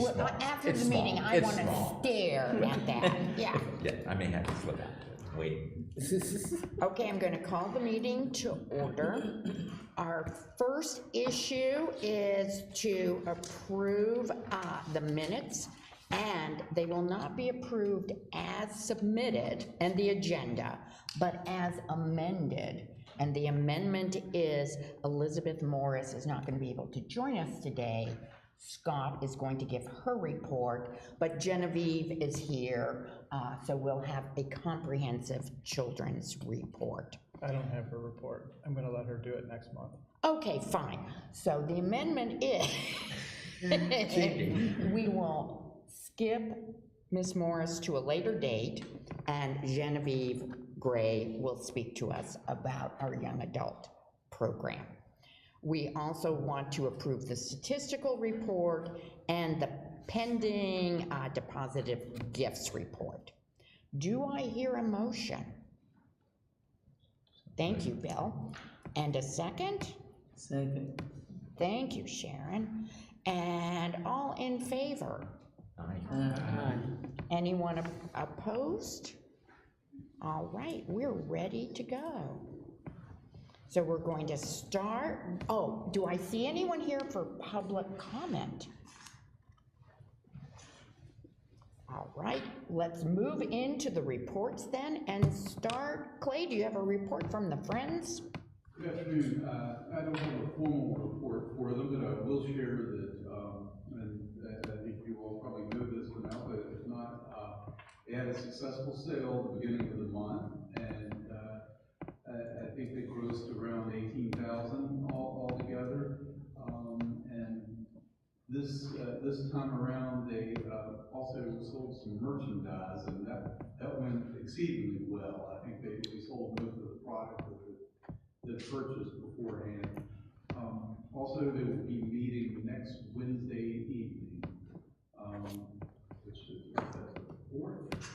Well, small. after It's the meeting, small. I It's want to small. stare at that, yeah. Yeah, I may have to slip out. Wait. Okay, I'm gonna call the meeting to order. Our first issue is to approve the minutes, and they will not be approved as submitted and the agenda, but as amended. And the amendment is Elizabeth Morris is not gonna be able to join us today. Scott is going to give her report, but Genevieve is here, so we'll have a comprehensive children's report. I don't have her report. I'm gonna let her do it next month. Okay, fine. So the amendment is, we will skip Ms. Morris to a later date, and Genevieve Gray will speak to us about our young adult program. We also want to approve the statistical report and the pending deposited gifts report. Do I hear a motion? Thank you, Bill. And a second? Second. Thank you, Sharon. And all in favor? Aye. Anyone opposed? All right, we're ready to go. So we're going to start. Oh, do I see anyone here for public comment? All right, let's move into the reports then and start. Clay, do you have a report from the Friends? Good afternoon. I don't have a formal report for them, but I will share that, and I think you all probably know this now, but if not, they had a successful sale at the beginning of the month, and I think they grossed around 18,000 altogether. And this time around, they also sold some merchandise, and that went exceedingly well. I think they sold most of the product that purchased beforehand. Also, they will be meeting next Wednesday evening, which is the 4th,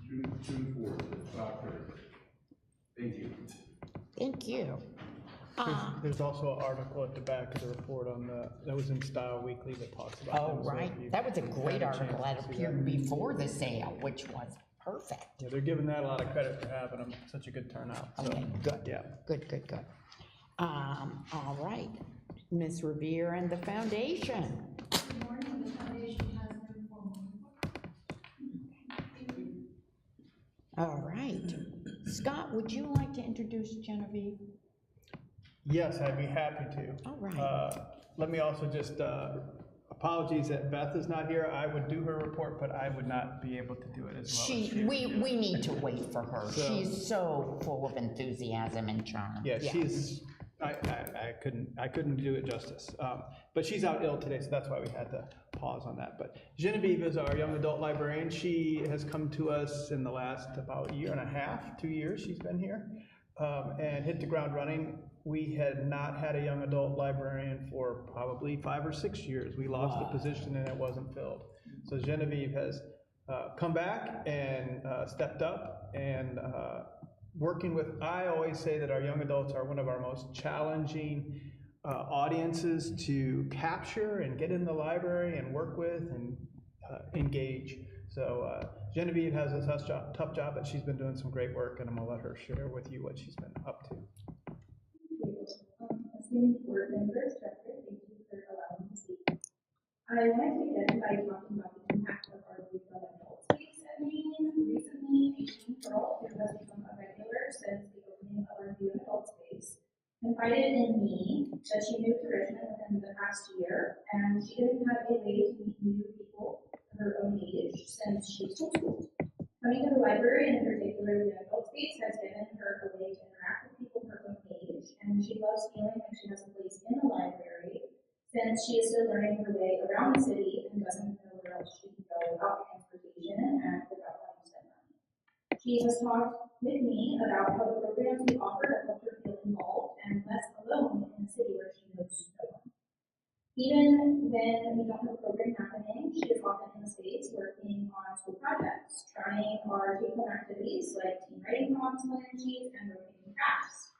June 4th at 5:30. Thank you. Thank you. There's also an article at the back of the report on that was in Style Weekly that talks about Oh, them. So right. if you That was a great had a article chance that to see appeared before the sale, which was perfect. Yeah, they're giving that a lot of credit for having them. Such a good turnout. So, Okay, good. Yeah. Good. All right, Ms. Revere and the foundation. Good morning, the foundation has an informal report. All right. Scott, would you like to introduce Genevieve? Yes, I'd be happy to. All right. Let me also just, apologies that Beth is not here. I would do her report, but I would not be able to do it as well as she We need to wait for her. So- She's so full of enthusiasm and charm. Yeah, she's, I couldn't do it justice. But she's out ill today, so that's why we had to pause on that. But Genevieve is our young adult librarian. She has come to us in the last about year and a half, 2 years she's been here, and hit the ground running. We had not had a young adult librarian for probably 5 or 6 years. We lost the position and it wasn't filled. So Genevieve has come back and stepped up and working with, I always say that our young adults are one of our most challenging audiences to capture and get in the library and work with and engage. So Genevieve has a tough job, but she's been doing some great work, and I'm gonna let her share with you what she's been up to. Esteemed board members, Chester, thank you for allowing me to speak. I wanted to begin by talking about the impact of our youth young adult space at Maine. Recently, a teen girl who has become a regular since the opening of our youth adult space confided in me that she moved to Richmond within the past year, and she didn't have a way to meet new people her own age since she's homeschooled. Coming to the library, and in particular the adult space, has given her a way to interact with people her own age, and she loves feeling like she has a place in the library since she is still learning her way around the city and doesn't know where else she can go without transportation and without having to spend money. She has talked with me about how the programs we offer have helped her feel involved and less alone in a city where she knows no one. Even when we don't have a program happening, she is often in the space working on school projects, trying our take-home activities like team writing prompts, and rotating crafts.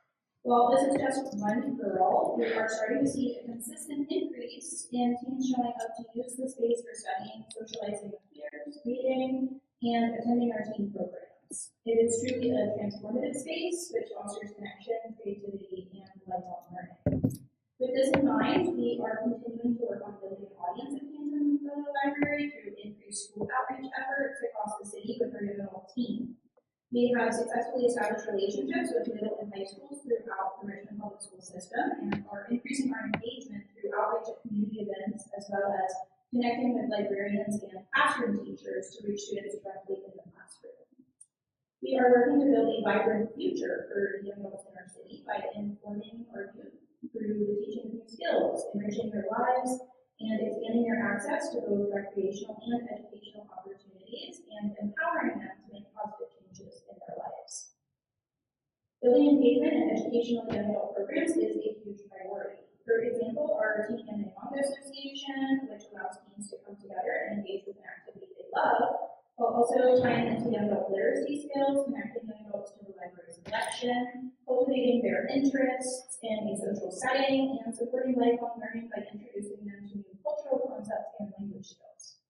While this is just one girl, we are starting to see a consistent increase in teens showing up to use the space for studying, socializing with peers, reading, and attending our teen programs. It is truly a transformative space which fosters connection, creativity, and lifelong learning. With this in mind, we are continuing to work on building an audience of teens in the library through increased school outreach efforts across the city with our young adult team. We have successfully established relationships with middle and high schools throughout the Richmond Public School System and are increasing our engagement through outreach at community events as well as connecting with librarians and classroom teachers to reach students directly in the classroom. We are working to build a vibrant future for young adults in our city by informing our youth through the teaching of new skills, enriching their lives, and expanding their access to both recreational and educational opportunities, and empowering them to make positive changes in their lives. Building engagement in educational young adult programs is a huge priority. For example, our Teen Anime Manga Association, which allows teens to come together and engage with an activity they love, while also tying into young adult literacy skills, connecting young adults to the library's collection, cultivating their interests in a social setting, and supporting lifelong learning by introducing them to new cultural concepts and language skills.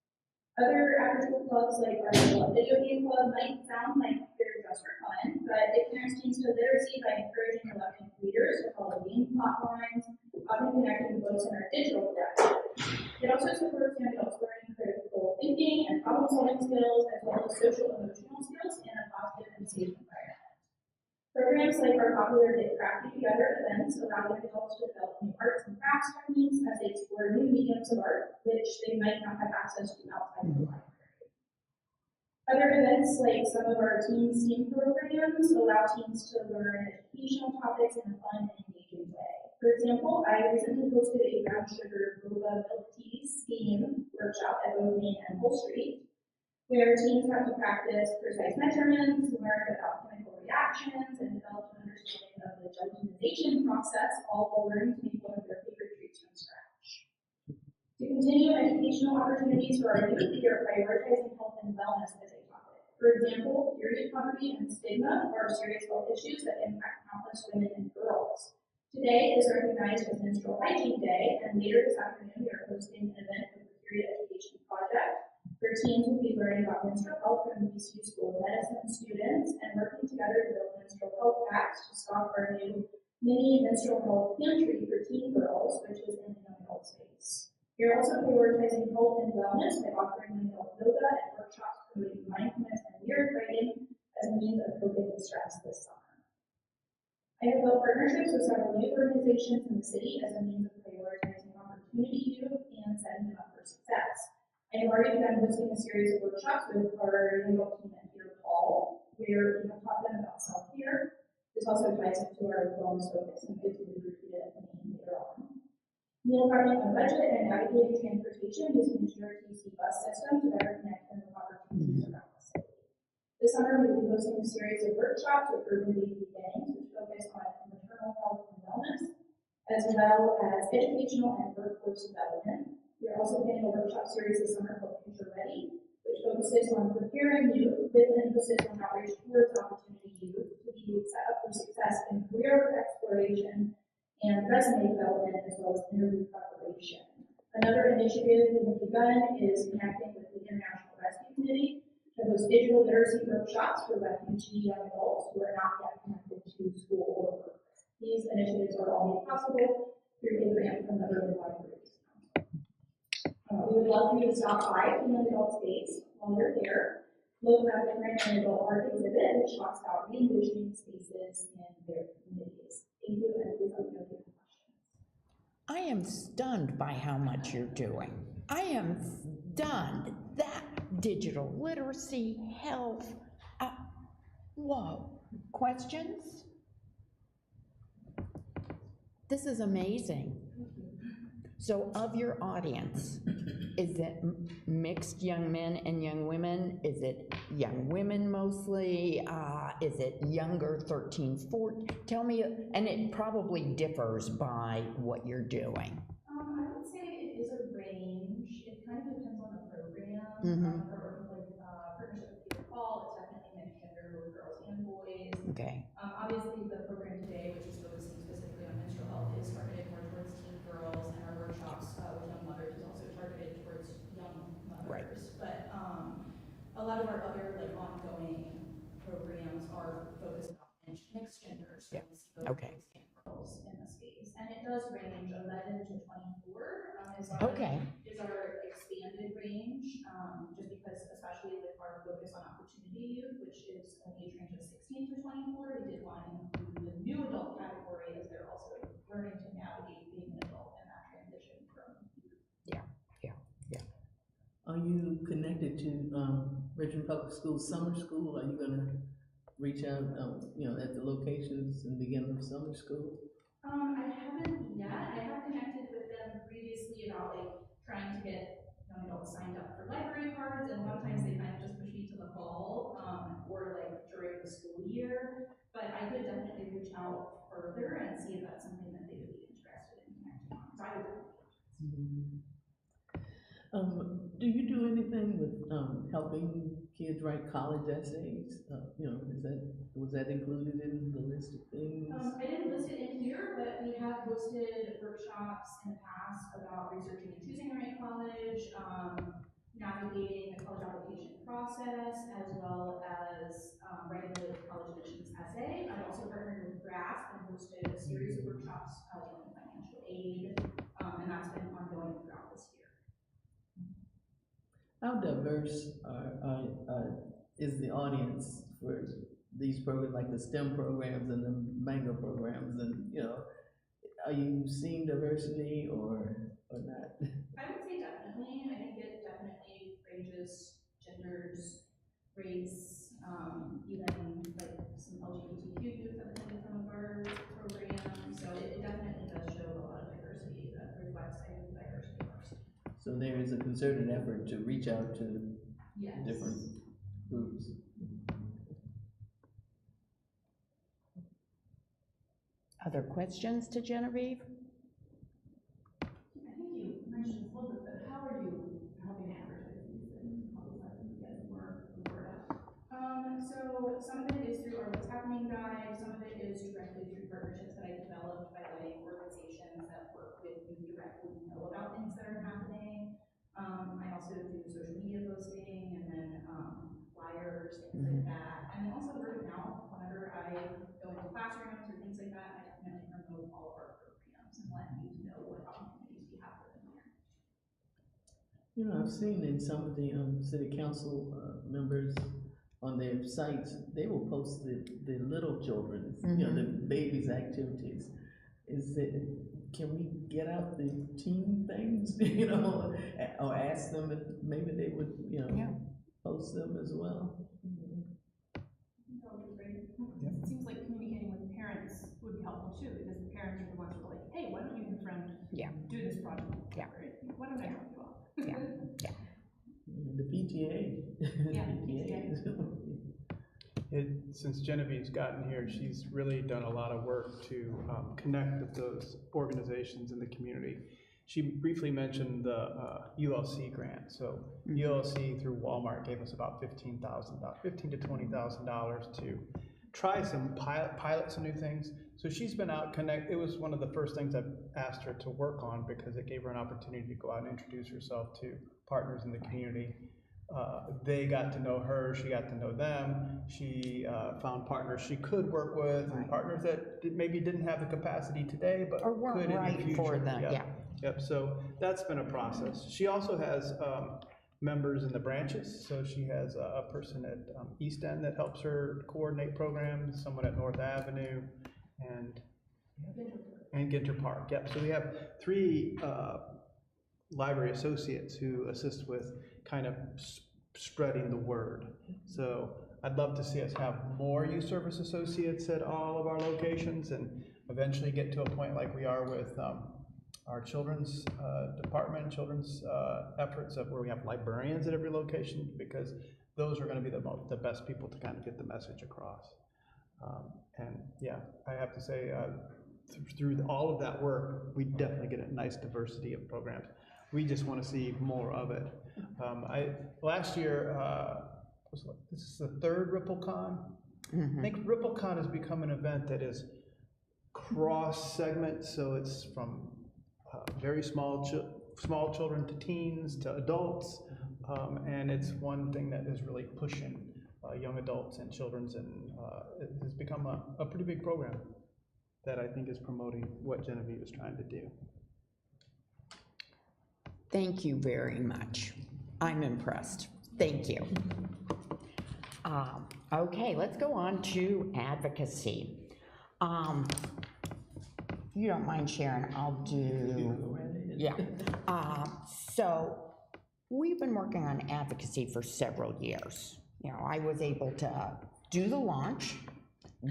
Other after-school clubs like our video game club might sound like they're just for fun, but it connects teens to literacy by encouraging reluctant readers to follow game plot lines, often connecting books in our digital collection. It also supports young adults learning critical thinking and problem-solving skills, as well as social emotional skills in a positive and safe environment. Programs like our popular Get Crafty Together events allow young adults to develop new arts and crafts techniques as they explore new mediums of art, which they might not have access to outside of the library. Other events, like some of our teen STEAM programs, allow teens to learn educational topics in a fun and engaging way. For example, I recently hosted a brown sugar boba milk tea STEAM workshop at both Main and Hull Street, where teens got to practice precise measurements, learn about chemical reactions, and develop an understanding of the gelatinization process, all while learning to make one of their favorite treats from scratch. To continue educational opportunities for our youth, we are prioritizing health and wellness as a topic. For example, period poverty and stigma are serious health issues that impact countless women and girls. Today is recognized as Menstrual Hygiene Day, and later this afternoon we are hosting an event with the Period Education Project, where teens will be learning about menstrual health from VCU School of Medicine students and working together to build menstrual health packs to stock our new mini menstrual health pantry for teen girls, which is in the young adult space. We are also prioritizing health and wellness by offering young adult yoga and workshops promoting mindfulness and lyric writing as a means of coping with stress this summer. I have built partnerships with several youth organizations in the city as a means of prioritizing opportunity youth and setting them up for success. I have already begun hosting a series of workshops with our young adult team at Peter Hall, where we have taught them about self-care. This also ties into our wellness focus and is to be repeated at the meeting later on. Meal farming on budget and navigating transportation using the GRTC bus system to better connect them with opportunities around the city. This summer, we will be hosting a series of workshops with Urban Baby Beginnings, which focus on maternal health and wellness, as well as educational and workforce development. We are also beginning a workshop series this summer called Future Ready, which focuses on preparing youth with an emphasis on outreach towards opportunity youth to be set up for success in career exploration and resume development, as well as interview preparation. Another initiative we have begun is connecting with the International Rescue Committee to host digital literacy workshops for refugee young adults who are not yet connected to school or work. These initiatives are all made possible through a grant from the Urban Libraries. We would love for you to stop by the young adult space while you're there. Look at the current young adult art exhibit, which talks about re-envisioning spaces in their communities. Thank you, and please let me know if you have questions. I am stunned by how much you're doing. I am stunned. That digital literacy, health, whoa. Questions? This is amazing. So of your audience, is it mixed young men and young women? Is it young women mostly? Is it younger, 13, 14? Tell me, and it probably differs by what you're doing. I would say it is a range. It kind of depends on the program. Mm-hmm. For partnership with Peter Paul, it's definitely mixed gender with girls and boys. Okay. Obviously, the program today, which is focused a lot of our other like ongoing programs are focused on mixed genders. So Yeah. we see both Okay. boys and girls in the space, and it does range 11 to 24. Okay. Is our expanded range, just because especially with our focus on opportunity youth, which is an age range of 16 to 24, we did want to include the new adult category as they're also learning to navigate being an adult and that transition from youth. Are you connected to, Richmond Public Schools Summer School? Are you gonna reach out, at the locations and begin with summer school? I haven't yet. I have connected with them previously about like trying to get young adults signed up for library cards, and a lot of times they kind of just push me to the fall, or like during the school year. But I could definitely reach out further and see if that's something that they would be interested in connecting on. So I would definitely. Do you do anything with, helping kids write college essays? Was that included in the list of things? I didn't list it in here, but we have hosted workshops in the past about researching and choosing the right college, navigating the college application process, as well as writing the college admissions essay. I've also partnered with GRASP and hosted a series of workshops dealing with financial aid, and that's been ongoing throughout this year. How diverse is the audience for these programs, like the STEM programs and the MANGO programs, and, are you seeing diversity or not? I would say definitely. I think it definitely ranges genders, race, even like some LGBTQ youth have attended some of our programs. So it definitely does show a lot of diversity that reflects, I think, the diversity of our students. So there is a concerted effort to reach out to Yes. different groups. Other questions to Genevieve? I think you mentioned a little bit, but how are you helping advertise these things, publicizing, getting more word out? So some of it is through our What's Happening guide, some of it is directly through partnerships that I developed by letting organizations that work with you directly know about things that are happening. I also do social media posting and then flyers, things like that. And then also word of mouth. Whenever I go into classrooms or things like that, I definitely promote all of our programs and let youth know what opportunities we have for them here. I've seen in some of the city council members on their sites, they will post the little children's, the babies' activities. Can we get out the teen things, or ask them if maybe they would, post them as well? That would be great. It seems like communicating with parents would be helpful too, because the parents are the ones who are like, hey, why don't you and your friend do this project? Yeah. Right? Why don't I help you out? The PTA. Yeah, Since Genevieve's gotten here, she's really done a lot of work to connect with those organizations in the community. She briefly mentioned the ULC grant. So ULC through Walmart gave us about $15,000 to $20,000 to try some pilot some new things. So she's been out it was one of the first things I asked her to work on, because it gave her an opportunity to go out and introduce herself to partners in the community. They got to know her, she got to know them. She found partners she could work with, and partners that maybe didn't have the capacity today, but Or weren't could in the right future. for them, Yep, so that's been a process. She also has members in the branches, so she has a person at East End that helps her coordinate programs, someone at North Avenue, and Ginter Park. Yep, so we have 3 library associates who assist with kind of spreading the word. So I'd love to see us have more youth service associates at all of our locations, and eventually get to a point like we are with our children's department, children's efforts of where we have librarians at every location, because those are going to be the best people to kind of get the message across. And yeah, I have to say, through all of that work, we definitely get a nice diversity of programs. We just want to see more of it. Last year, this is the 3rd RippleCon. I think RippleCon has become an event that is cross-segment, so it's from very small children to teens to adults, And it's one thing that is really pushing young adults and children's, and it has become a pretty big program that I think is promoting what Genevieve is trying to do. Thank you very much. I'm impressed. Thank you. Okay, let's go on to advocacy. You don't mind, Sharon, I'll do, yeah. So we've been working on advocacy for several years. You know, I was able to do the launch.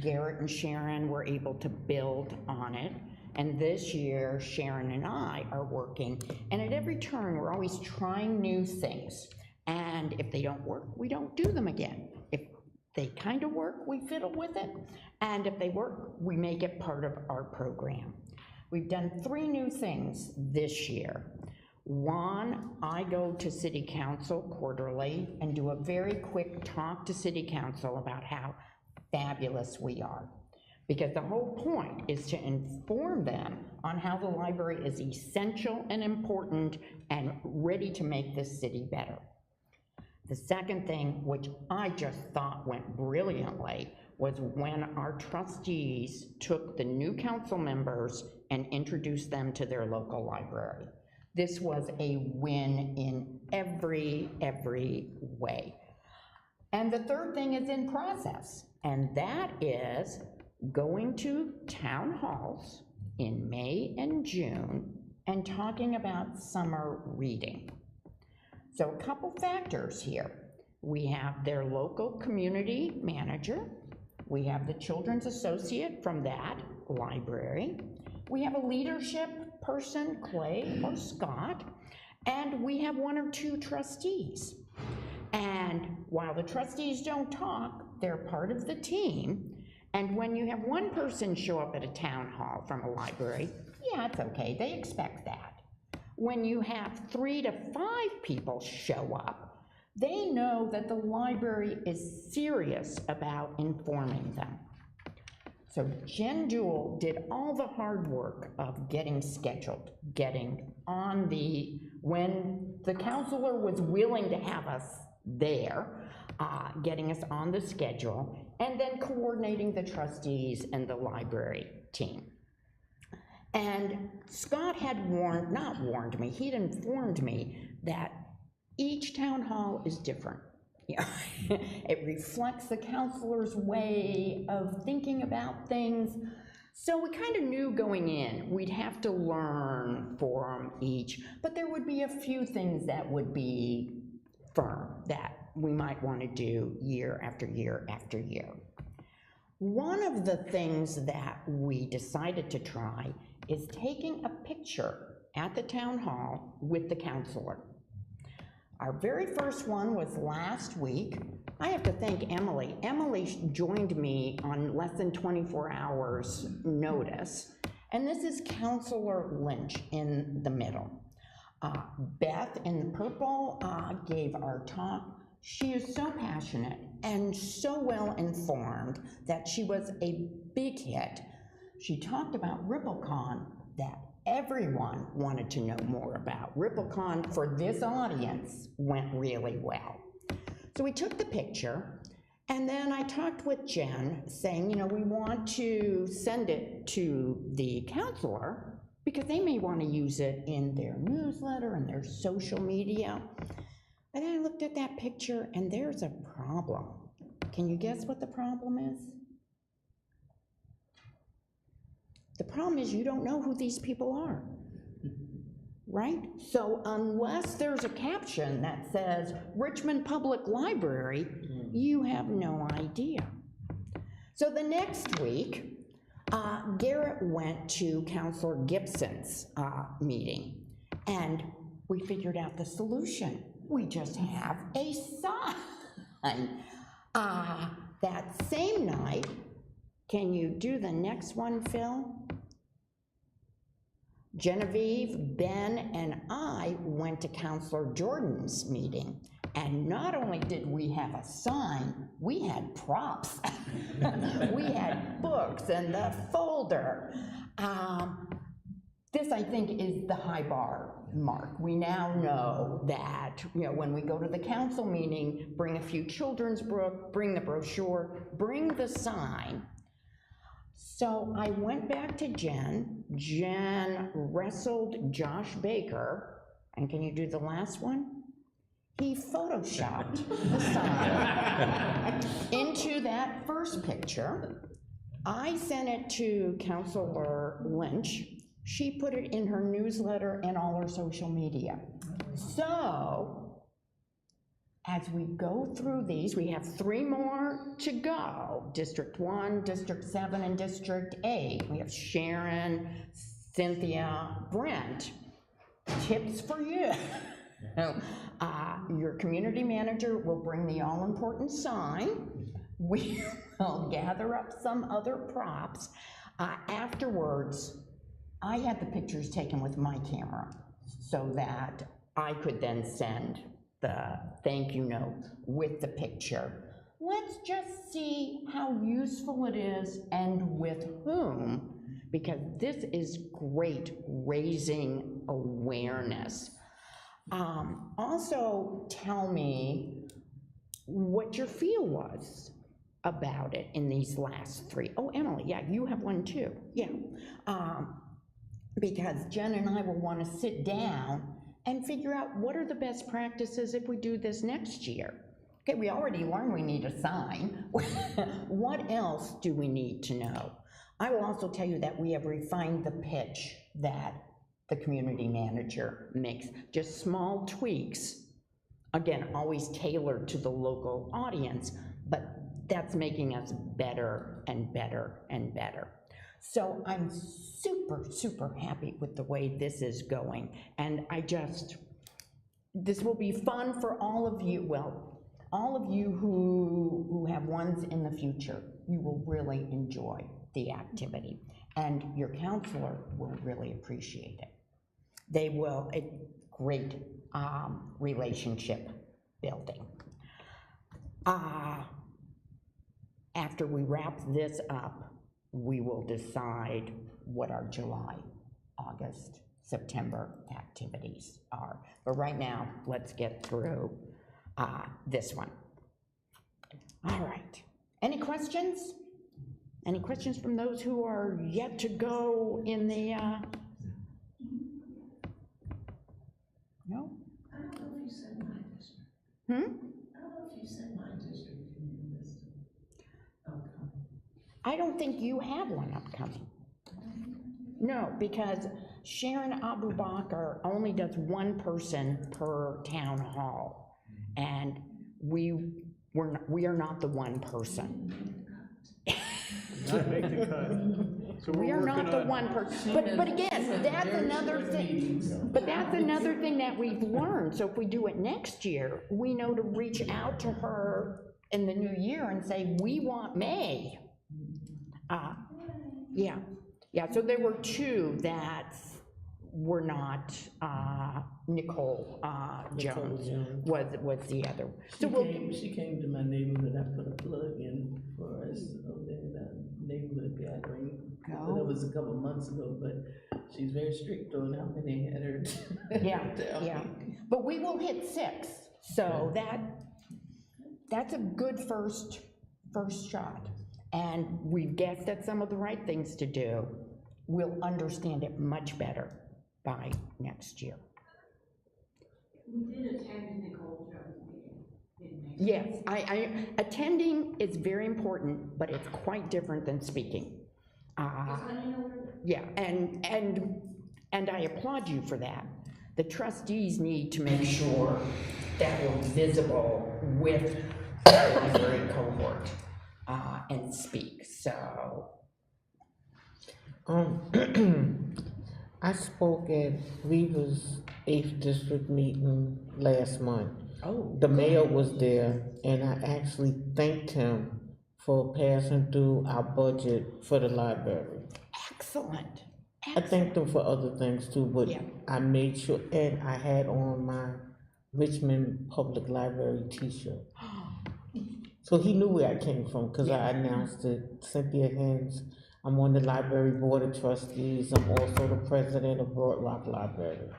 Garrett and Sharon were able to build on it. And this year, Sharon and I are working, and at every turn, we're always trying new things. And if they don't work, we don't do them again. If they kind of work, we fiddle with it. And if they work, we make it part of our program. We've done 3 new things this year. One, I go to City Council quarterly and do a very quick talk to City Council about how fabulous we are. Because the whole point is to inform them on how the library is essential and important and ready to make this city better. The second thing, which I just thought went brilliantly, was when our trustees took the new council members and introduced them to their local library. This was a win in every way. And the third thing is in process, and that is going to town halls in May and June and talking about summer reading. So a couple factors here. We have their local community manager, we have the children's associate from that library, we have a leadership person, Clay or Scott, and we have 1 or 2 trustees. And while the trustees don't talk, they're part of the team. And when you have 1 person show up at a town hall from a library, yeah, it's okay, they expect that. When you have 3 to 5 people show up, they know that the library is serious about informing them. So Jen Jewell did all the hard work of getting scheduled, getting on when the counselor was willing to have us there, getting us on the schedule, and then coordinating the trustees and the library team. And Scott had he'd informed me that each town hall is different. Yeah. It reflects the counselor's way of thinking about things. So we kind of knew going in, we'd have to learn from each, but there would be a few things that would be firm that we might want to do year after year after year. One of the things that we decided to try is taking a picture at the town hall with the counselor. Our very first one was last week. I have to thank Emily. Emily joined me on less than 24 hours notice, and this is Counselor Lynch in the middle. Beth in the purple gave our talk. She is so passionate and so well informed that she was a big hit. She talked about RippleCon that everyone wanted to know more about. RippleCon for this audience went really well. So we took the picture, and then I talked with Jen saying, you know, we want to send it to the counselor because they may want to use it in their newsletter and their social media. And then I looked at that picture and there's a problem. Can you guess what the problem is? The problem is you don't know who these people are, right? So unless there's a caption that says Richmond Public Library, you have no idea. So the next week, Garrett went to Counselor Gibson's meeting, and we figured out the solution. We just have a sign. That same night, can you do the next one, Phil? Genevieve, Ben, and I went to Counselor Jordan's meeting, and not only did we have a sign, we had props. We had books and the folder. This, I think, is the high bar mark. We now know that, when we go to the council meeting, bring a few children's book, bring the brochure, bring the sign. So I went back to Jen. Jen wrestled Josh Baker, and can you do the last one? He photoshopped the sign into that first picture. I sent it to Councilor Lynch. She put it in her newsletter and all her social media. So, as we go through these, we have 3 more to go. District 1, District 7, and District 8. We have Sharon, Cynthia, Brent. Tips for you. Your community manager will bring the all-important sign. We will gather up some other props. Afterwards, I had the pictures taken with my camera so that I could then send the thank you note with the picture. Let's just see how useful it is and with whom, because this is great raising awareness. Also, tell me what your feel was about it in these last 3. Oh, Emily, yeah, you have one too. Yeah. Because Jen and I will want to sit down and figure out what are the best practices if we do this next year. Okay, we already learned we need a sign. What else do we need to know? I will also tell you that we have refined the pitch that the community manager makes. Just small tweaks, again, always tailored to the local audience, but that's making us better and better and better. So I'm super, super happy with the way this is going. And this will be fun for all of you, well, all of you who have ones in the future. You will really enjoy the activity, and your counselor will really appreciate it. They will, a great relationship building. After we wrap this up, we will decide what our July, August, September activities are. But right now, let's get through this one. All right. Any questions? Any questions from those who are yet to go in the, no? I don't know if you said my district. Hmm? I don't know if you said my district in your list of upcoming. I don't think you have one upcoming. No, because Sharon Abu Bakr only does 1 person per town hall, and we are not the 1 person. Not make the cut. So We are we're not working the on. 1 person, but again, that's another thing. But that's another thing that we've learned. So if we do it next year, we know to reach out to her in the new year and say, we want May. Yeah, so there were 2 that were not, Nicole Jones was the other. So She came to my neighborhood. I put a plug in for us over there in the neighborhood gathering. Go. That was a couple months ago, but she's very strict on how many had her. Yeah. But we will hit 6, so that's a good first shot. And we've guessed at some of the right things to do. We'll understand it much better by next year. We did attend Nicole Jones' meeting, didn't we? Yes, attending is very important, but it's quite different than speaking. Yeah, and I applaud you for that. The trustees need to make sure that we're visible with the library cohort and speak, so. I spoke at Reva's 8th district meeting last month. Oh. The mayor was there, and I actually thanked him for passing through our budget for the library. Excellent. I thanked him for other things too, but Yeah. I made sure, and I had on my Richmond Public Library t-shirt. So he knew where I came from, because I announced it. Cynthia Hens, I'm on the library board of trustees. I'm also the president of Broad Rock Library.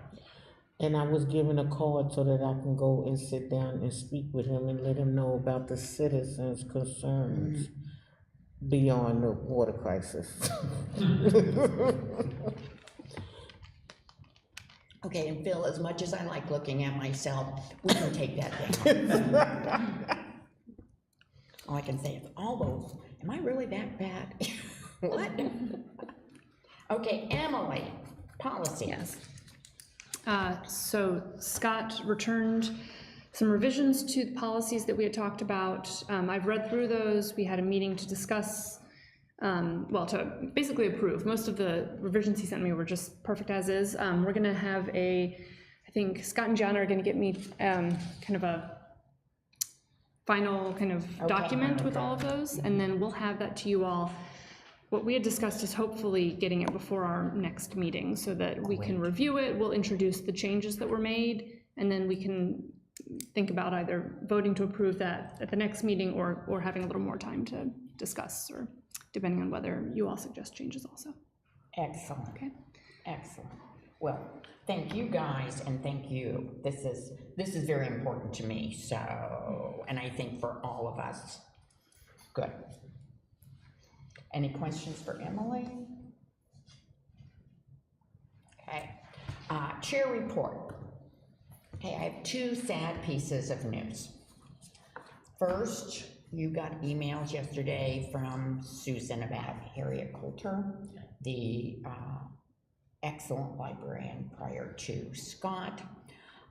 And I was given a card so that I can go and sit down and speak with him and let him know about the citizens' concerns beyond the water crisis. Okay, and Phil, as much as I like looking at myself, we can take that down. All I can say is, all those, am I really that bad? What? Okay, Emily, policies. Yes. So Scott returned some revisions to the policies that we had talked about. I've read through those. We had a meeting to discuss, to basically approve. Most of the revisions he sent me were just perfect as is. We're gonna have I think Scott and John are gonna get me kind of a final kind of document with all of those, and then we'll have that to you all. What we had discussed is hopefully getting it before our next meeting so that we can review it, we'll introduce the changes that were made, and then we can think about either voting to approve that at the next meeting or having a little more time to discuss, or depending on whether you all suggest changes also. Excellent. Okay. Excellent. Well, thank you guys, and thank you. This is very important to me, so, and I think for all of us. Good. Any questions for Emily? Okay. Chair report. Okay, I have two sad pieces of news. First, you got emails yesterday from Susan about Harriet Coulter, the excellent librarian prior to Scott.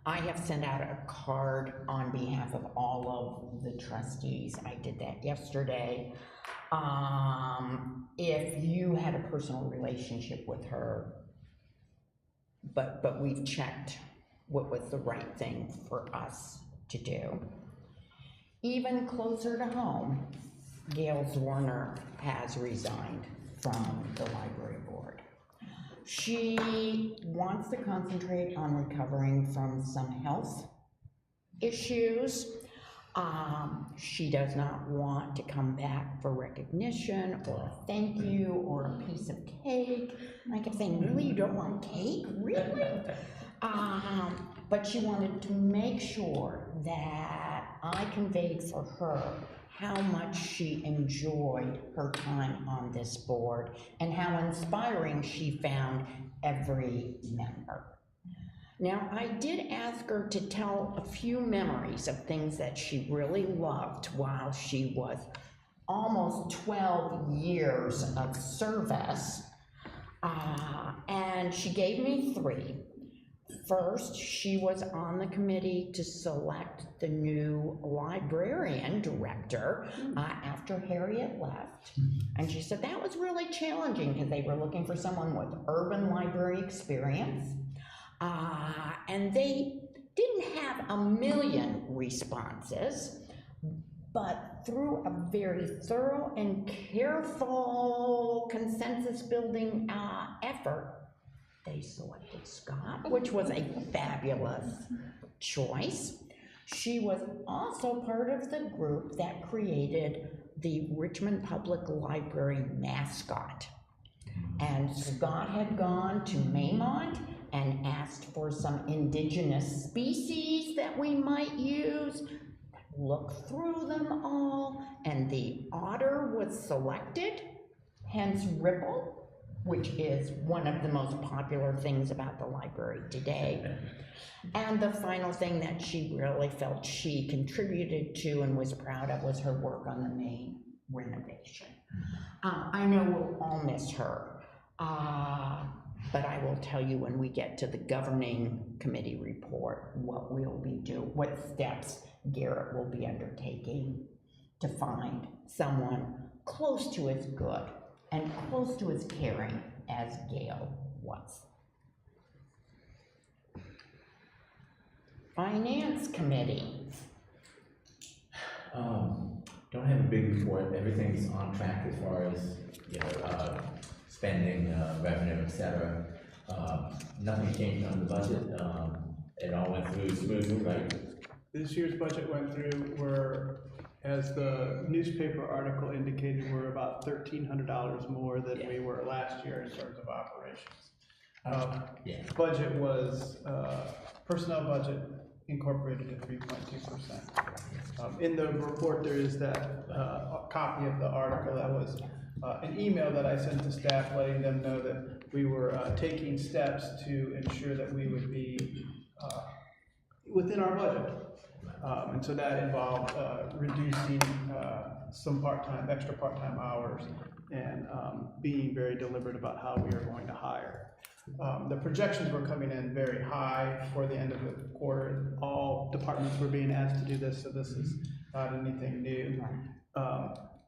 I have sent out a card on behalf of all of the trustees. I did that yesterday. If you had a personal relationship with her, but we've checked what was the right thing for us to do. Even closer to home, Gail Zorner has resigned from the library board. She wants to concentrate on recovering from some health issues. She does not want to come back for recognition or a thank you or a piece of cake. And I kept saying, really, you don't want cake? Really? But she wanted to make sure that I conveyed for her how much she enjoyed her time on this board and how inspiring she found every member. Now, I did ask her to tell a few memories of things that she really loved while she was almost 12 years of service, and she gave me 3. First, she was on the committee to select the new librarian director after Harriet left. And she said that was really challenging because they were looking for someone with urban library experience. And they didn't have a million responses, but through a very thorough and careful consensus building effort, they selected Scott, which was a fabulous choice. She was also part of the group that created the Richmond Public Library mascot. And Scott had gone to Maymont and asked for some indigenous species that we might use. Looked through them all, and the otter was selected, hence Ripple, which is one of the most popular things about the library today. And the final thing that she really felt she contributed to and was proud of was her work on the main renovation. I know we'll all miss her, but I will tell you when we get to the governing committee report what we'll be doing, what steps Garrett will be undertaking to find someone close to as good and close to as caring as Gail was. Finance committee. Don't have a big report. Everything's on track as far as, spending, revenue, et cetera. Nothing changed on the budget. It all went through smoothly, right? This year's budget went through, we're as the newspaper article indicated, we're about $1,300 more than we were last year in terms of operations. Yeah. Budget was, personnel budget incorporated to 3.2%. In the report, there is that, a copy of the article that was, an email that I sent to staff letting them know that we were, taking steps to ensure that we would be, within our budget. And so that involved, reducing, some extra part-time hours and, being very deliberate about how we are going to hire. The projections were coming in very high for the end of the quarter. All departments were being asked to do this, so this is not anything new.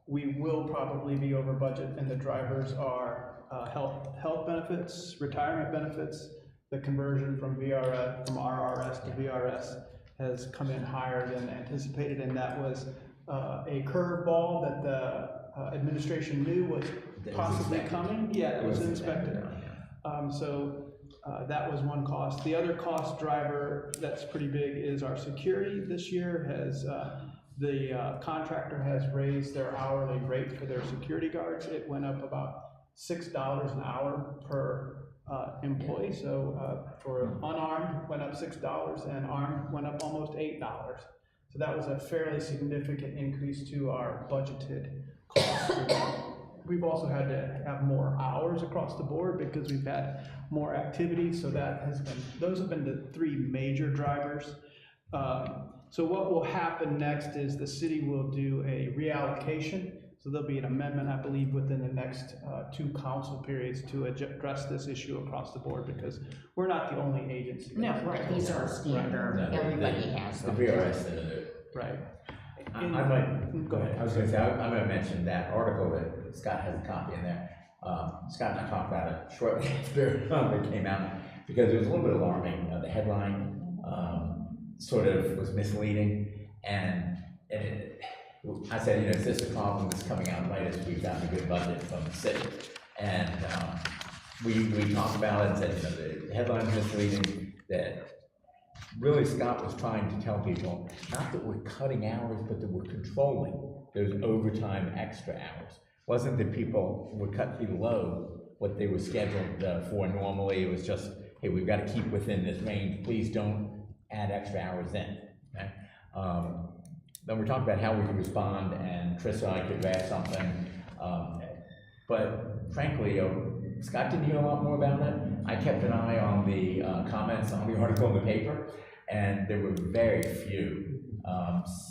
We will probably be over budget, and the drivers are health benefits, retirement benefits. The conversion from RRS to VRS has come in higher than anticipated, and that was a curveball that the administration knew was possibly coming. Yeah, it was inspected. That was one cost. The other cost driver that's pretty big is our security. This year has, the contractor has raised their hourly rate for their security guards. It went up about $6 an hour per employee. So for unarmed, went up $6, and armed went up almost $8. So that was a fairly significant increase to our budgeted costs. We've also had to have more hours across the board because we've had more activity, so those have been the three major drivers. So what will happen next is the city will do a reallocation. So there'll be an amendment, I believe, within the next 2 council periods to address this issue across the board, because we're not the only agency. No, right, these are standard, No, everybody has The them. VRS, Right. I might, go ahead, I was gonna say, I'm gonna mention that article that Scott has a copy in there. Scott and I talked about it shortly after it came out, because it was a little bit alarming. The headline sort of was misleading, and I said, is this a problem that's coming out latest? We've gotten a good budget from the city. And we talked about it and said, the headline's misleading, that really Scott was trying to tell people, not that we're cutting hours, but that we're controlling those overtime extra hours. It wasn't that people would cut below what they were scheduled for normally. It was just, hey, we've got to keep within this range. Please don't add extra hours in. Okay? Then we talked about how we could respond, and Chris and I could draft something. But frankly, Scott didn't hear a lot more about it. I kept an eye on the comments on the article in the paper, and there were very few.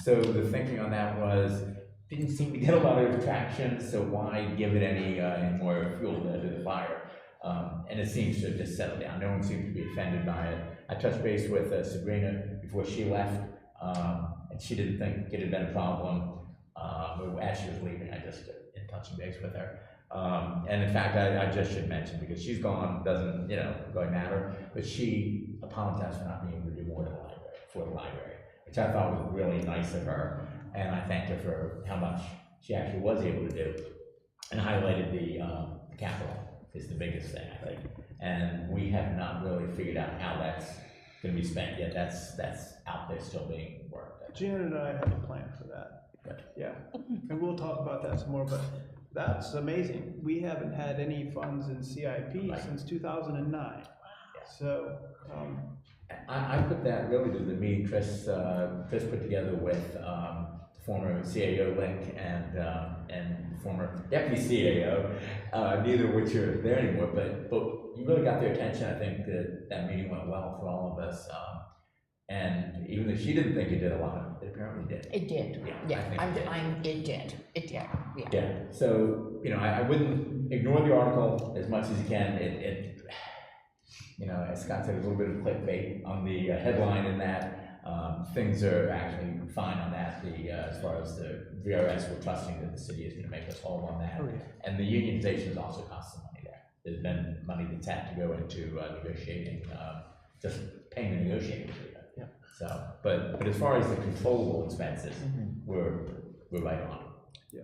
So the thinking on that was, didn't seem to get a lot of traction, so why give it any more fuel to the fire? And it seems to have just settled down. No one seems to be offended by it. I touched base with Sabrina before she left, and she didn't think it had been a problem. As she was leaving, I just in touching base with her. And in fact, I just should mention, because she's gone, doesn't really matter, but she apologized for not being able to do more for the library, which I thought was really nice of her, and I thanked her for how much she actually was able to do, and highlighted the capital is the biggest thing, I think, and we have not really figured out how that's going to be spent yet. That's out there still being worked. Janet and I have a plan for that. But yeah, and we'll talk about that some more, but that's amazing. We haven't had any funds in CIP since 2009. So, I put that really to the meeting Chris put together with former CAO Link and former deputy CAO, neither of which are there anymore, but you really got their attention. I think that meeting went well for all of us. And even though she didn't think it did a lot, it apparently did. It did, it did, yeah. Yeah, so, I wouldn't ignore the article as much as you can. As Scott said, a little bit of clickbait on the headline in that. Things are actually fine on that. As far as the VRS, we're trusting that the city is going to make us whole on that. And the unionization has also cost some money there. There's been money that's had to go into negotiating, just paying the negotiating fee. So, but as far as the controllable expenses, we're right on. Yeah.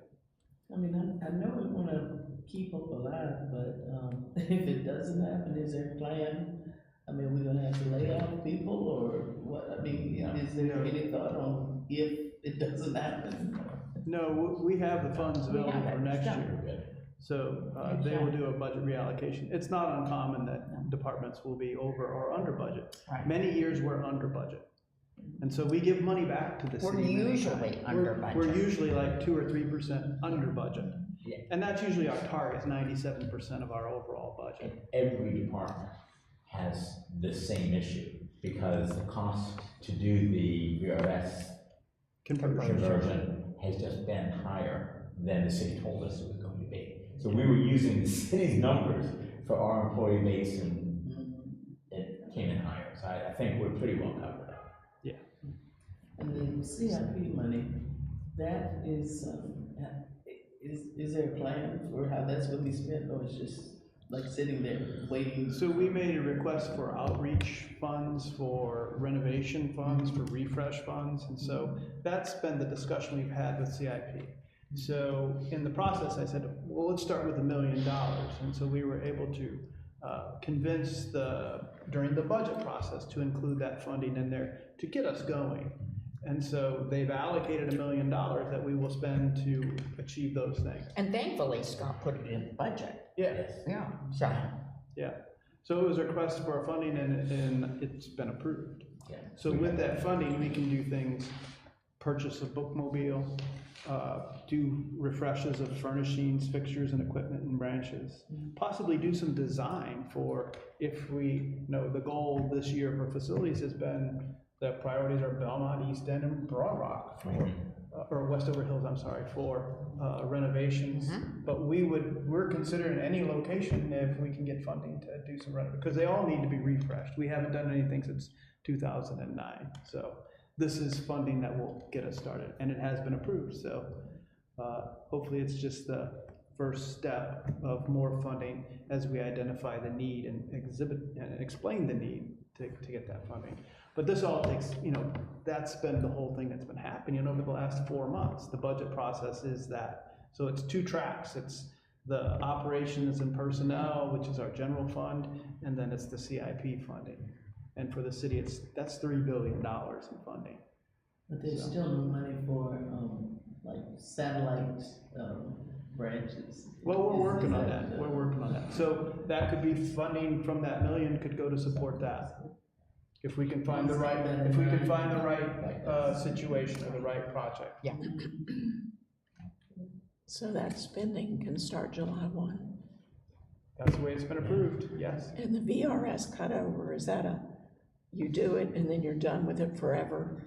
I mean, I know we want to keep up alive, but if it doesn't happen, is there a plan? I mean, we're gonna have to lay off people, or what? I mean, is there any thought on if it doesn't happen? No, we have the funds available have it. for next It's done. year. So, they will do a budget reallocation. It's not uncommon that departments will be over or under budget. Right. Many years we're under budget. And so we give money back to the We're city. many usually times. under We're budget. usually like 2 or 3% under budget. Yeah. And that's usually our target, is 97% of our overall budget. And every department has the same issue, because the cost to do the VRS conversion has just been higher than the city told us it was going to be. So we were using the city's numbers for our employee base, and it came in higher. So I think we're pretty well covered. And the CIP money, that is there a plan for how that's gonna be spent, or it's just like sitting there waiting? So we made a request for outreach funds, for renovation funds, for refresh funds, and so that's been the discussion we've had with CIP. So in the process, I said, well, let's start with $1 million, and so we were able to convince during the budget process to include that funding in there to get us going. And so they've allocated $1 million that we will spend to achieve those things. And thankfully, Scott put it in the budget. Yes. Yeah, so, Yeah, so it was a request for funding, and it's been approved. Yeah. So with that funding, we can do things, purchase a bookmobile, do refreshes of furnishings, fixtures, and equipment and branches. Possibly do some design for, if we know the goal this year for facilities has been, the priorities are Belmont, East End, and Broad Rock for, or Westover Hills, I'm sorry, for renovations. But we're considering any location if we can get funding to do some renovation, because they all need to be refreshed. We haven't done anything since 2009. So this is funding that will get us started, and it has been approved. So hopefully it's just the first step of more funding as we identify the need and explain the need to get that funding. But this all takes, that's been the whole thing that's been happening over the last 4 months. The budget process is that. So it's 2 tracks. It's the operations and personnel, which is our general fund, and then it's the CIP funding. And for the city, that's $3 billion in funding. But there's still no money for, like satellite, branches. Well, we're working on that. We're working on that. So that could be funding from that $1 million could go to support that. If we can find the right, situation or the right project. yeah. So that spending can start July 1. That's the way it's been approved, yes. And the VRS cutover, is that you do it and then you're done with it forever?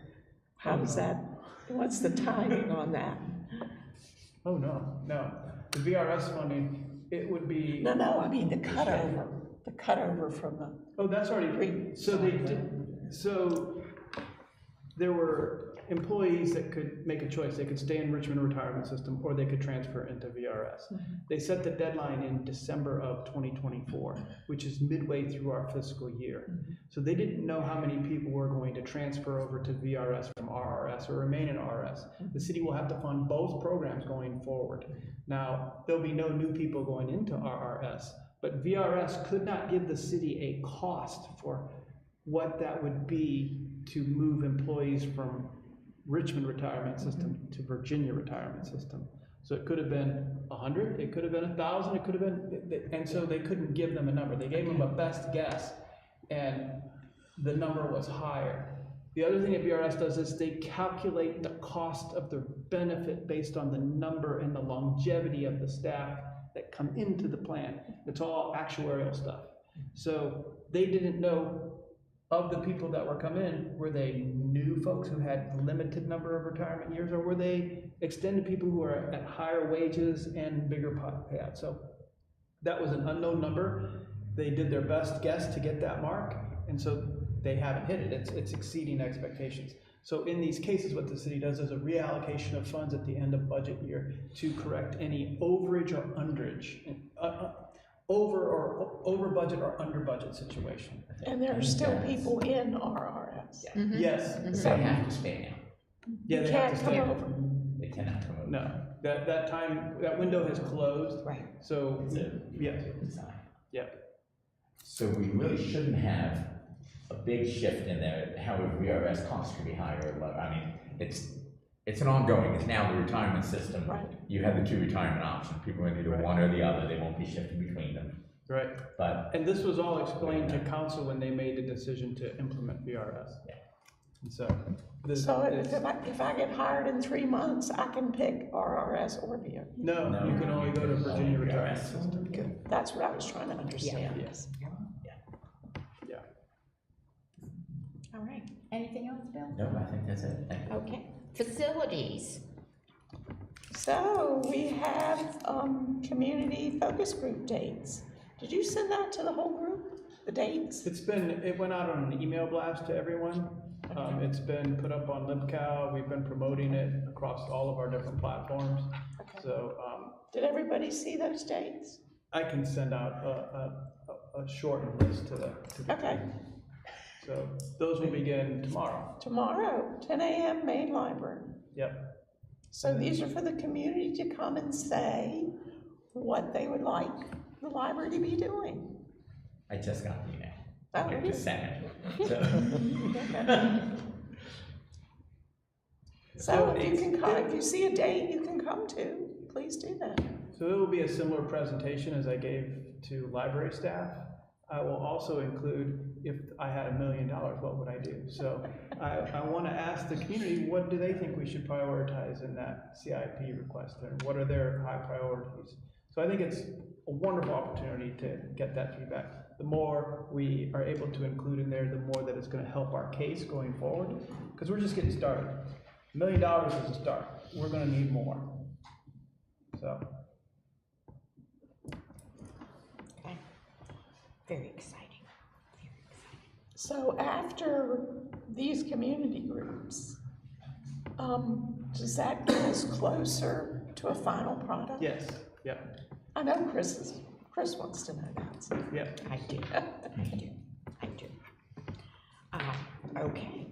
How does that, what's the timing on that? Oh, no. The VRS funding, it would be. No, I mean the cutover from the. Oh, that's already, so there were employees that could make a choice. They could stay in Richmond Retirement System, or they could transfer into VRS. They set the deadline in December of 2024, which is midway through our fiscal year. So they didn't know how many people were going to transfer over to VRS from RRS or remain in RRS. The city will have to fund both programs going forward. Now, there'll be no new people going into RRS, but VRS could not give the city a cost for what that would be to move employees from Richmond Retirement System to Virginia Retirement System. So it could have been 100, it could have been 1,000, it could have been, and so they couldn't give them a number. They gave them a best guess, and the number was higher. The other thing that VRS does is they calculate the cost of the benefit based on the number and the longevity of the staff that come into the plan. It's all actuarial stuff. So they didn't know, of the people that were coming in, were they new folks who had limited number of retirement years, or were they extended people who are at higher wages and bigger payouts? So that was an unknown number. They did their best guess to get that mark, and so they haven't hit it. It's exceeding expectations. So in these cases, what the city does is a reallocation of funds at the end of budget year to correct any overage or underage, over budget or under budget situation. And there are still people in RRS. Yes. They have to stay now. Yeah, they have to stay. Can't come over. They cannot come over. No, that time, that window has closed. Right. So, yes, yeah. So we really shouldn't have a big shift in there, how VRS costs could be higher or lower. I mean, it's an ongoing, it's now the retirement system. Right. You have the two retirement options, people are gonna do one or the other, they won't be shifting between them. Right. But And this was all explained to council when they made the decision to implement VRS. Yeah. And so. this- So this- if I get hired in 3 months, I can pick RRS or VRS? No, you can only go to Virginia Only Retirement VRS. System. Good, that's what I was trying to understand. Yes. Yeah. All right, anything else, Bill? no, I think that's it, thank you. Okay, facilities. So we have, community focus group dates. Did you send that to the whole group, the dates? It went out on an email blast to everyone. It's been put up on LibCal. We've been promoting it across all of our different platforms. Okay. So, Did everybody see those dates? I can send out a shortened list to the Okay, So those will begin tomorrow. tomorrow, 10 a.m., main library. Yep. So these are for the community to come and say what they would like the library to be doing. I just got the email. Oh, I really? just sent it. So if you can come, if you see a date you can come to, please do that. So it will be a similar presentation as I gave to library staff. I will also include, if I had $1 million, what would I do? So I want to ask the community, what do they think we should prioritize in that CIP request, and what are their high priorities? So I think it's a wonderful opportunity to get that feedback. The more we are able to include in there, the more that it's going to help our case going forward, because we're just getting started. $1 million is a start. We're going to need more. So. Okay, very exciting. So after these community groups, does that get us closer to a final product? Yes, yeah, I know Chris wants to know that. So. yeah. I do. Okay.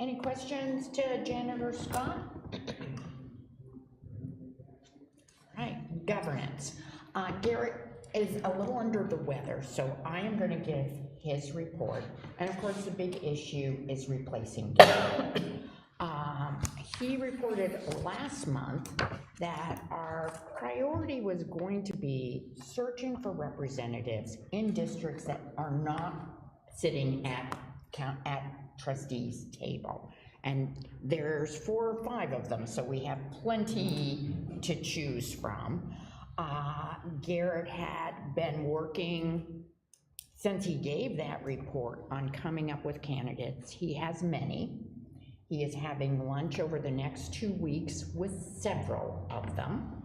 Any questions to Janet or Scott? Right, governance. Garrett is a little under the weather, so I am going to give his report. And of course, the big issue is replacing Garrett. He reported last month that our priority was going to be searching for representatives in districts that are not sitting at trustees table. And there's 4 or 5 of them, so we have plenty to choose from. Garrett had been working since he gave that report on coming up with candidates. He has many. He is having lunch over the next 2 weeks with several of them.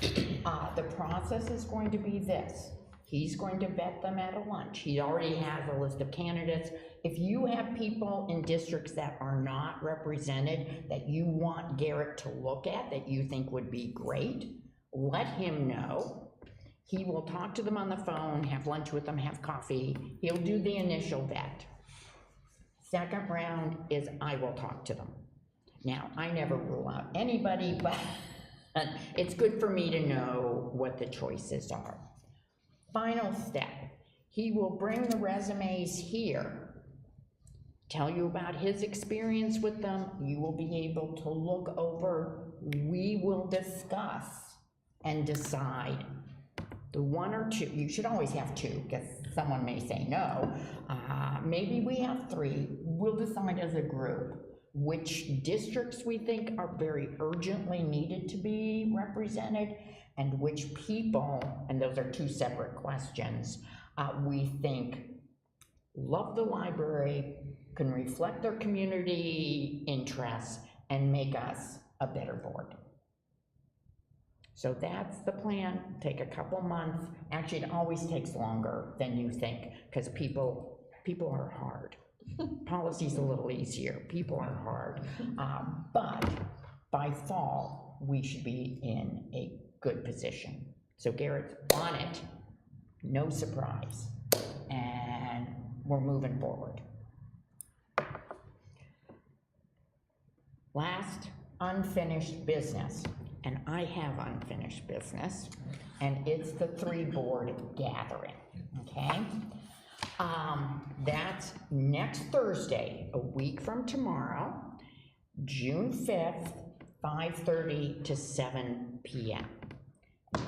The process is going to be this. He's going to vet them at a lunch. He already has a list of candidates. If you have people in districts that are not represented that you want Garrett to look at, that you think would be great, let him know. He will talk to them on the phone, have lunch with them, have coffee. He'll do the initial vet. Second round is I will talk to them. Now, I never rule out anybody, but it's good for me to know what the choices are. Final step, he will bring the resumes here, tell you about his experience with them. You will be able to look over. We will discuss and decide. The 1 or 2, you should always have 2, because someone may say no. Maybe we have 3. We'll decide as a group which districts we think are very urgently needed to be represented, and which people, and those are 2 separate questions, we think love the library, can reflect their community interests, and make us a better board. So that's the plan. Take a couple months. Actually, it always takes longer than you think, because people are hard. Policy's a little easier. People are hard. But by fall, we should be in a good position. So Garrett's on it, no surprise, and we're moving forward. Last, unfinished business. And I have unfinished business, and it's the 3-board gathering, okay? That's next Thursday, a week from tomorrow, June 5th, 5:30 to 7 p.m.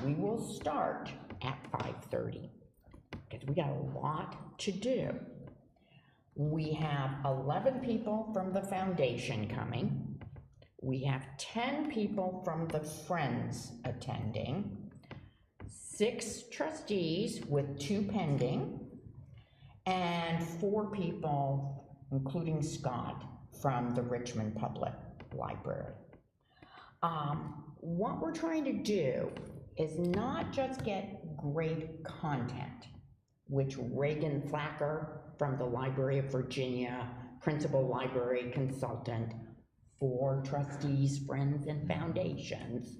We will start at 5:30 because we got a lot to do. We have 11 people from the foundation coming. We have 10 people from the Friends attending, 6 trustees with 2 pending, and 4 people, including Scott, from the Richmond Public Library. What we're trying to do is not just get great content, which Reagan Thacker from the Library of Virginia, principal library consultant for trustees, friends, and foundations,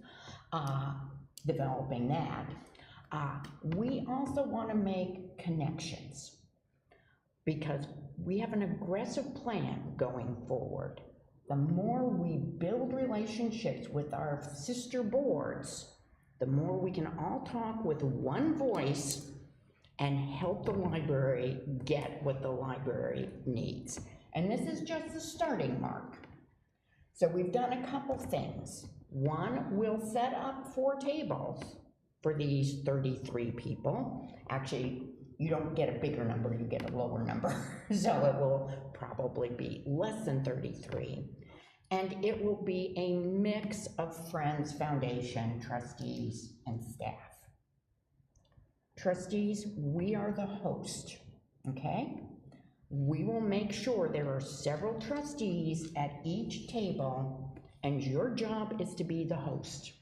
developing that. We also want to make connections because we have an aggressive plan going forward. The more we build relationships with our sister boards, the more we can all talk with one voice and help the library get what the library needs. And this is just the starting mark. So we've done a couple things. One, we'll set up 4 tables for these 33 people. Actually, you don't get a bigger number, you get a lower number. So it will probably be less than 33. And it will be a mix of Friends, Foundation, trustees, and staff. Trustees, we are the host, okay? We will make sure there are several trustees at each table, and your job is to be the host.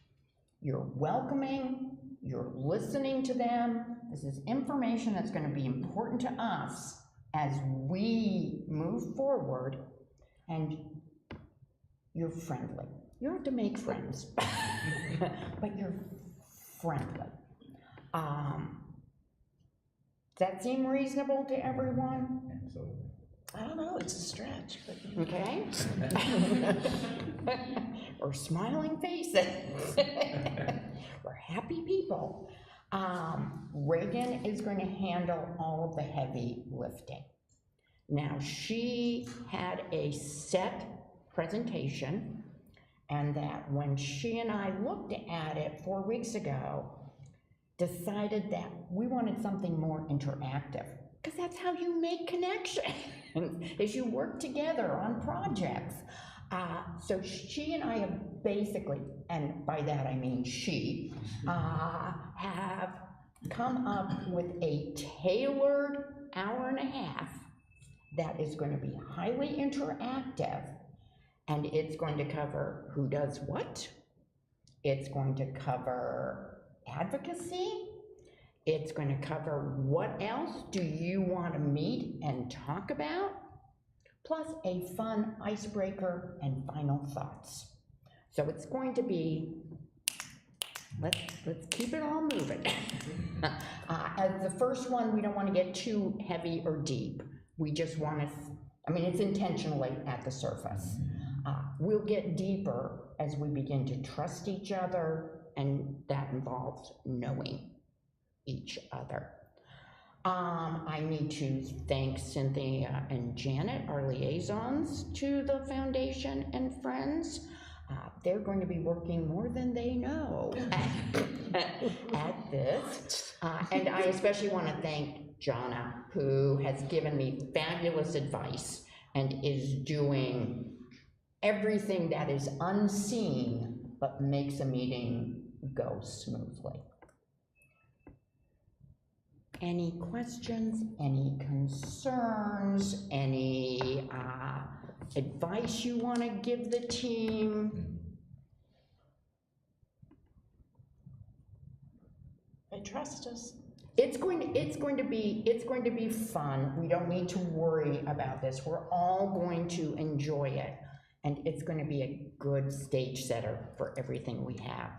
You're welcoming, you're listening to them. This is information that's going to be important to us as we move forward, and you're friendly. You don't have to make friends, but you're friendly. Does that seem reasonable to everyone? Absolutely. I don't know, it's a stretch, but. Okay. Or smiling faces. We're happy people. Reagan is going to handle all of the heavy lifting. Now, she had a set presentation, and that when she and I looked at it 4 weeks ago, decided that we wanted something more interactive, because that's how you make connections, is you work together on projects. So she and I have basically, and by that I mean she, have come up with a tailored hour-and-a-half that is going to be highly interactive, and it's going to cover who does what, it's going to cover advocacy, it's going to cover what else do you want to meet and talk about, plus a fun icebreaker and final thoughts. So it's going to be, let's keep it all moving. As the first one, we don't want to get too heavy or deep. We just want to, I mean, it's intentionally at the surface. We'll get deeper as we begin to trust each other, and that involves knowing each other. I need to thank Cynthia and Janet, our liaisons to the foundation and Friends. They're going to be working more than they know at this. And I especially want to thank Jonna, who has given me fabulous advice and is doing everything that is unseen but makes a meeting go smoothly. Any questions, any concerns, any advice you want to give the team? They trust us. It's going to be fun. We don't need to worry about this. We're all going to enjoy it, and it's going to be a good stage setter for everything we have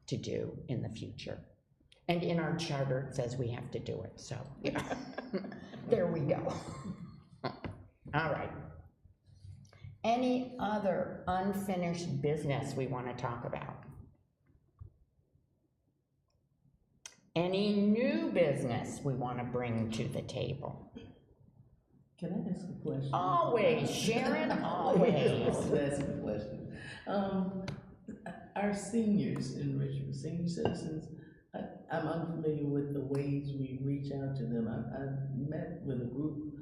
to do in the future. And in our charter, it says we have to do it, so there we go. All right. Any other unfinished business we want to talk about? Any new business we want to bring to the table? Can I ask a question? Always, Sharon, always. That's a question. Our seniors in Richmond, senior citizens, I'm unfamiliar with the ways we reach out to them. I met with a group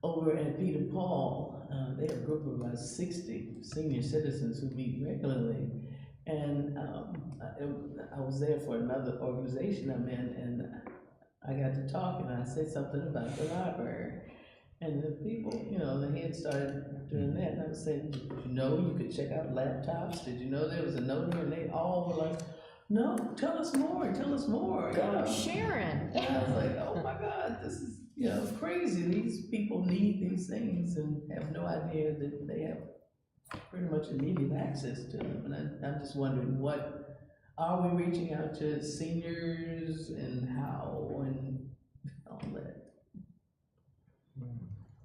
over at Peter Paul. They have a group of about 60 senior citizens who meet regularly. And I was there for another organization I'm in, and I got to talking, and I said something about the library. And the people, the head started doing that, and I was saying, did you know you could check out laptops? Did you know there was a note here? And they all were like, no, tell us more, tell us more. Go, Sharon. And I was like, oh my God, this is, crazy. These people need these things and have no idea that they have pretty much immediate access to them. And I'm just wondering, what are we reaching out to seniors and how and all that?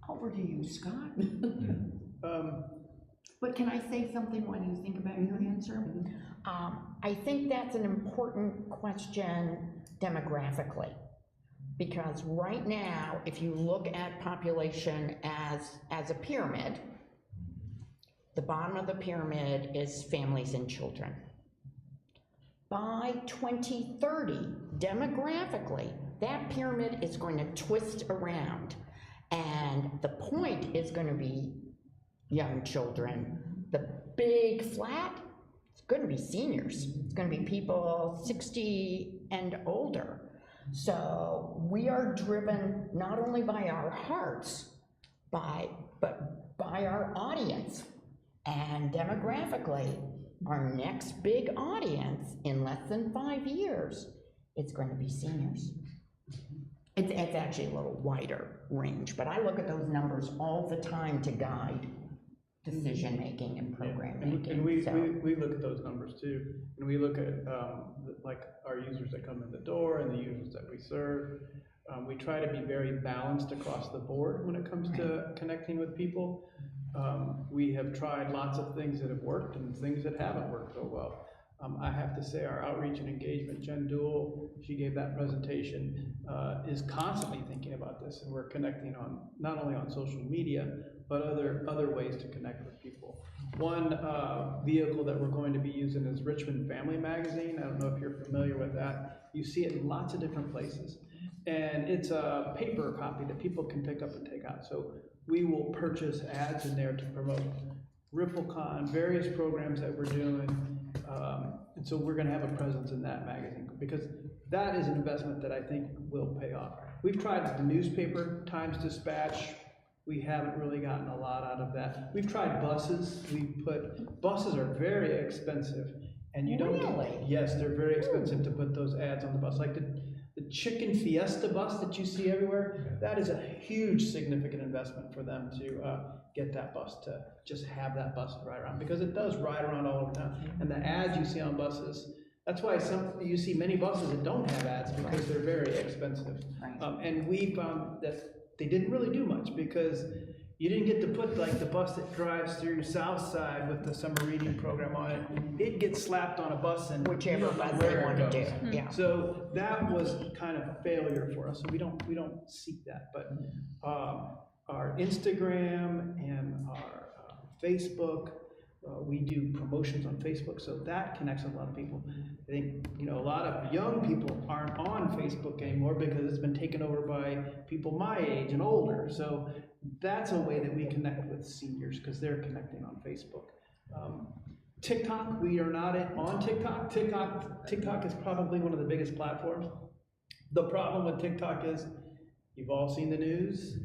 Over to you, Scott. But can I say something while you think about your answer? I think that's an important question demographically, because right now, if you look at population as a pyramid, the bottom of the pyramid is families and children. By 2030, demographically, that pyramid is going to twist around, and the point is going to be young children. The big flat, it's going to be seniors. It's going to be people 60 and older. So we are driven not only by our hearts, but by our audience. And demographically, our next big audience in less than 5 years, it's going to be seniors. It's actually a little wider range, but I look at those numbers all the time to guide decision-making and program making. And we look at those numbers too, and we look at like our users that come in the door and the users that we serve. We try to be very balanced across the board when it comes to connecting with people. We have tried lots of things that have worked and things that haven't worked so well. I have to say our outreach and engagement, Jen Duell, she gave that presentation, is constantly thinking about this, and we're connecting on, not only on social media, but other ways to connect with people. One vehicle that we're going to be using is Richmond Family Magazine. I don't know if you're familiar with that. You see it in lots of different places. And it's a paper copy that people can pick up and take out. So we will purchase ads in there to promote RippleCon, various programs that we're doing. And so we're gonna have a presence in that magazine, because that is an investment that I think will pay off. We've tried the newspaper, Times-Dispatch. We haven't really gotten a lot out of that. We've tried buses. Buses are very expensive, and you don't Really? Yes, they're very expensive to put those ads on the bus. Like the Chicken Fiesta bus that you see everywhere, that is a huge significant investment for them to get that bus, to just have that bus ride around, because it does ride around all over town. And the ads you see on buses, that's why you see many buses that don't have ads, because they're very expensive. And we found that they didn't really do much, because you didn't get to put like the bus that drives through South Side with the summer reading program on it. It gets slapped on a bus and Whichever you don't know bus where they it want to goes. do, yeah. So that was kind of a failure for us. So we don't seek that. But our Instagram and our Facebook, we do promotions on Facebook, so that connects with a lot of people. I think, a lot of young people aren't on Facebook anymore because it's been taken over by people my age and older. So that's a way that we connect with seniors, because they're connecting on Facebook. TikTok, we are not on TikTok. TikTok is probably one of the biggest platforms. The problem with TikTok is, you've all seen the news,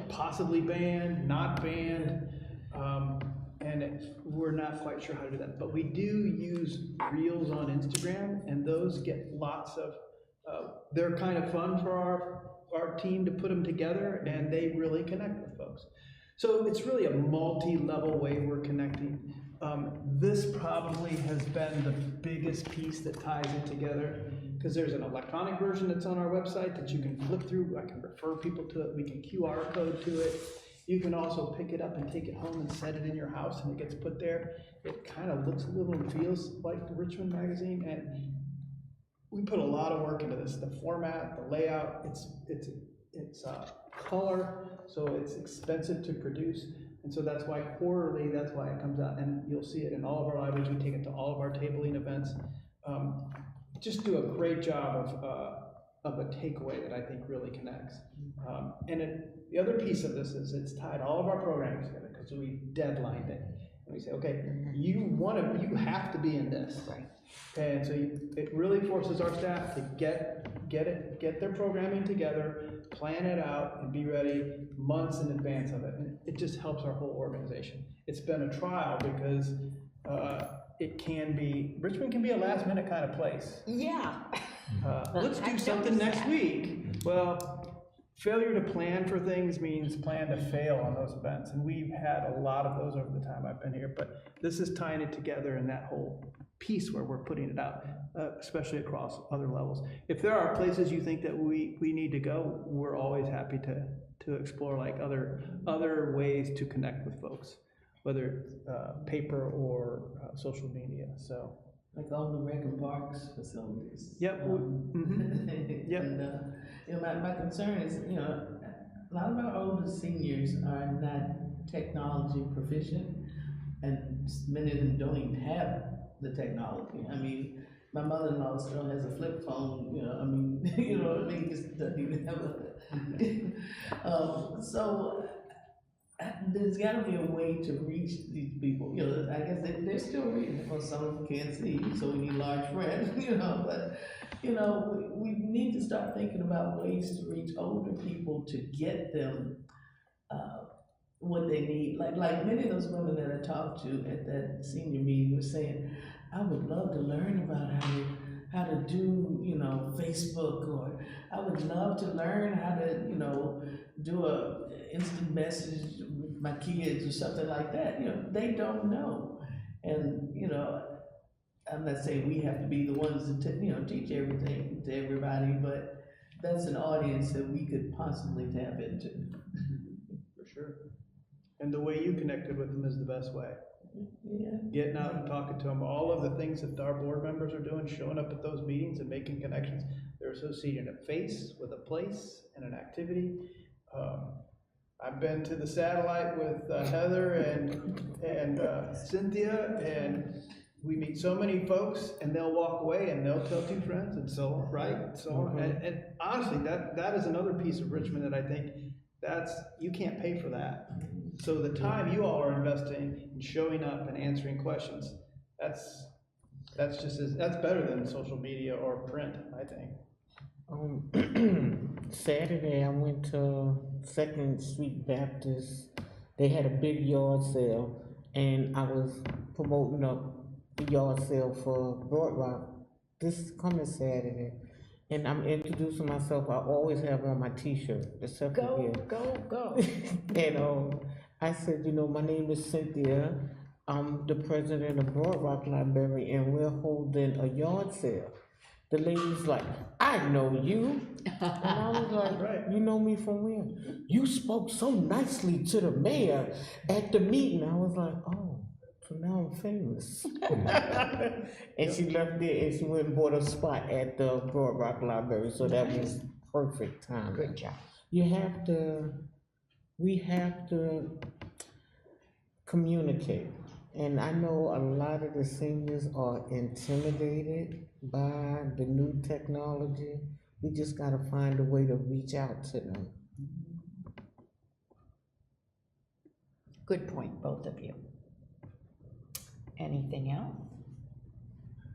possibly banned, not banned, and we're not quite sure how to do that. But we do use Reels on Instagram, and those get lots of, they're kind of fun for our team to put them together, and they really connect with folks. So it's really a multi-level way we're connecting. This probably has been the biggest piece that ties it together, because there's an electronic version that's on our website that you can flip through. I can refer people to it. We can QR code to it. You can also pick it up and take it home and set it in your house, and it gets put there. It kind of looks a little and feels like the Richmond Magazine, and we put a lot of work into this. The format, the layout, it's color, so it's expensive to produce. And so that's why quarterly, that's why it comes out, and you'll see it in all of our libraries. We take it to all of our tabling events. Just do a great job of a takeaway that I think really connects. The other piece of this is it's tied all of our programming together because we deadlined it. And we say, okay, you have to be in this. Right. And so it really forces our staff to get their programming together, plan it out, and be ready months in advance of it. And it just helps our whole organization. It's been a trial because Richmond can be a last minute kind of place. Yeah. Let's do something next week. Well, failure to plan for things means plan to fail on those events. And we've had a lot of those over the time I've been here, but this is tying it together in that whole piece where we're putting it out, especially across other levels. If there are places you think that we need to go, we're always happy to explore like other ways to connect with folks, whether paper or social media, so. Like all the rec and parks facilities. Yep. Yep. And, my concern is, a lot of our older seniors are not technology proficient, and many of them don't even have the technology. I mean, my mother-in-law still has a flip phone, just doesn't even have a, so there's gotta be a way to reach these people, I guess they're still reading, or some of them can't see, so we need large print, but, we need to start thinking about ways to reach older people to get them, what they need. Like many of those women that I talked to at that senior meeting were saying, I would love to learn about how to do, Facebook, or I would love to learn how to, do a instant message with my kids or something like that. They don't know. And, I'm not saying we have to be the ones to, teach everything to everybody, but that's an audience that we could possibly tap into. For sure. And the way you connected with them is the best way. Yeah. Getting out and talking to them, all of the things that our board members are doing, showing up at those meetings and making connections. They're associating a face with a place and an activity. I've been to the satellite with Heather and Cynthia, and we meet so many folks, and they'll walk away and they'll tell two friends, and so on, right? So on. And honestly, that is another piece of Richmond that I think you can't pay for that. So the time you all are investing in showing up and answering questions, that's better than social media or print, I think. Saturday I went to 2nd Street Baptist. They had a big yard sale, and I was promoting the yard sale for Broad Rock this coming Saturday. And I'm introducing myself. I always have on my t-shirt, except for here. Go. And I said, my name is Cynthia. I'm the president of Broad Rock Library, and we're holding a yard sale. The lady's like, I know you. And I was like, right. You know me from where? You spoke so nicely to the mayor at the meeting. I was like, oh, so now I'm famous. And she left there and she went and bought a spot at the Broad Rock Library. So that was perfect time. Good job. We have to communicate. And I know a lot of the seniors are intimidated by the new technology. We just gotta find a way to reach out to them. Good point, both of you. Anything else?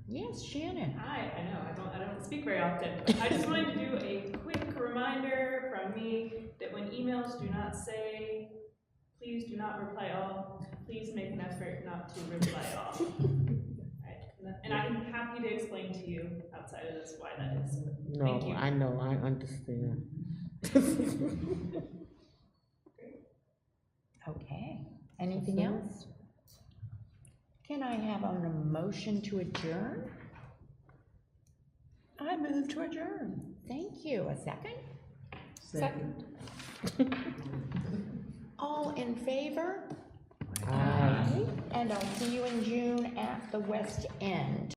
Yes, Shannon. Hi, I know, I don't speak very often, but I just wanted to do a quick reminder from me that when emails do not say, please do not reply all, please make an effort not to reply all. Right. And I'm happy to explain to you outside of this why that is. No, Thank you. I know, I understand. Okay, anything else? Can I have a motion to adjourn? I move to adjourn. Thank you. A second? Second. All in favor? Aye. And I'll see you in June at the West End.